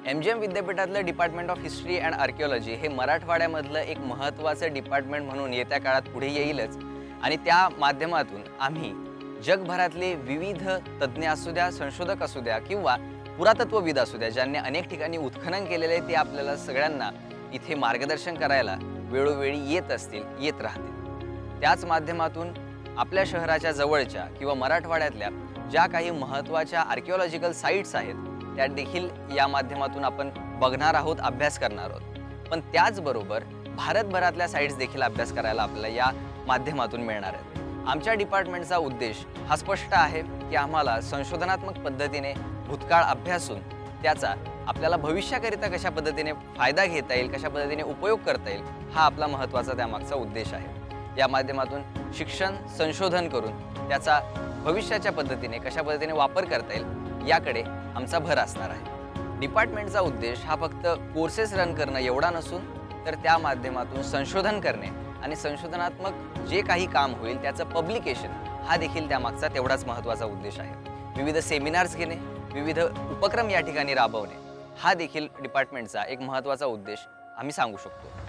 MGM विद्यापीठातलं department of history and archaeology हे मराठवाड्यामधलं एक महत्त्वाचं डिपार्टमेंट म्हणून येत्या काळात पुढे येईलच आणि त्या माध्यमातून आम्ही जगभरातले विविध तज्ज्ञ असू द्या, संशोधक असू द्या किंवा पुरातत्वविद असू द्या, ज्यांनी अनेक ठिकाणी उत्खनन केलेले आहे, ते आपल्याला सगळ्यांना इथे मार्गदर्शन करायला वेळोवेळी येत असतील, येत राहतील। त्याच माध्यमातून आपल्या शहराच्या जवळच्या किंवा मराठवाड्यातल्या ज्या काही महत्त्वाच्या आर्किओलॉजिकल साइट्स आहेत त्या देखील या माध्यमातून आपण बघणार आहोत, अभ्यास करणार आहोत। पण त्याचबरोबर भारतभरातल्या साइट्स देखील अभ्यास करायला आपल्याला या माध्यमातून मिळणार आहेत। आमच्या डिपार्टमेंटचा उद्देश हा स्पष्ट आहे की आम्हाला संशोधनात्मक पद्धतीने भूतकाळ अभ्यासून त्याचा आपल्याला भविष्याकरिता कशा पद्धतीने फायदा घेता येईल, कशा पद्धतीने उपयोग करता येईल, हा आपला महत्त्वाचा त्यामागचा उद्देश आहे। या माध्यमातून शिक्षण संशोधन करून त्याचा भविष्याच्या पद्धतीने कशा पद्धतीने वापर करता येईल याकडे आमचा भर असणार आहे। डिपार्टमेंटचा उद्देश हा फक्त कोर्सेस रन करणं एवढा नसून तर त्या माध्यमातून संशोधन करणे आणि संशोधनात्मक जे काही काम होईल त्याचं पब्लिकेशन हा देखील त्यामागचा तेवढाच महत्त्वाचा उद्देश आहे। विविध सेमिनार्स घेणे, विविध उपक्रम या ठिकाणी राबवणे हा देखील डिपार्टमेंटचा एक महत्त्वाचा उद्देश आम्ही सांगू शकतो।